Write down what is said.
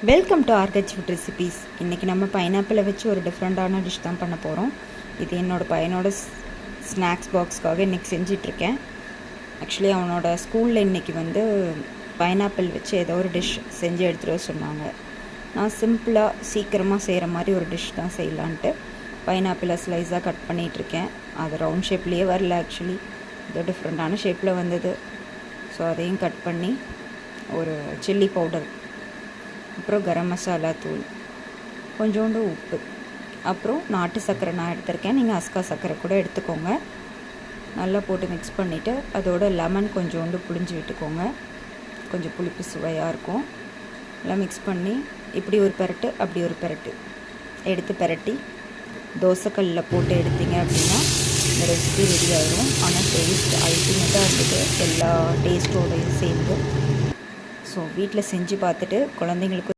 Welcome to ஆர்கச் food recipes. இன்றைக்கி நம்ம பைனாப்பிளை வச்சு ஒரு டிஃப்ரெண்ட்டான டிஷ் தான் பண்ண போகிறோம். இது என்னோடய பையனோட ஸ்நாக்ஸ் பாக்ஸ்க்காக இன்றைக்கி செஞ்சிட்ருக்கேன். ஆக்சுவலி அவனோட ஸ்கூலில் இன்றைக்கி பைனாப்பிள் வச்சு ஏதோ ஒரு டிஷ் செஞ்சு எடுத்துகிட்டு வர சொன்னாங்க. நான் சிம்பிளாக சீக்கிரமாக செய்கிற மாதிரி ஒரு டிஷ் தான் செய்யலான்ட்டு பைனாப்பிளை ஸ்லைஸாக கட் பண்ணிகிட்ருக்கேன். அது ரவுண்ட் ஷேப்லேயே வரல, ஆக்சுவலி ஏதோ டிஃப்ரெண்ட்டான ஷேப்பில் வந்தது. ஸோ அதையும் கட் பண்ணி ஒரு சில்லி பவுடர், அப்புறம் கரம் மசாலா தூள், கொஞ்சோண்டு உப்பு, அப்புறம் நாட்டு சர்க்கரை நான் எடுத்திருக்கேன். நீங்கள் அஸ்கா சர்க்கரை கூட எடுத்துக்கோங்க. நல்லா போட்டு மிக்ஸ் பண்ணிவிட்டு அதோட லெமன் கொஞ்சோண்டு புழிஞ்சு விட்டுக்கோங்க. கொஞ்சம் புளிப்பு சுவையாக இருக்கும். எல்லாம் மிக்ஸ் பண்ணி இப்படி ஒரு பெரட்டு அப்படி ஒரு பெரட்டு எடுத்து பெரட்டி தோசைக்கல்லில் போட்டு எடுத்தீங்க அப்படின்னா இந்த ரெசிபி ரெடி ஆகிடும். ஆனால் டேஸ்ட் அல்டிமேட்டாக இருந்தது, எல்லா டேஸ்ட்டோடையும் சேர்ந்து. ஸோ வீட்டில் செஞ்சு பார்த்துட்டு குழந்தைங்களுக்கு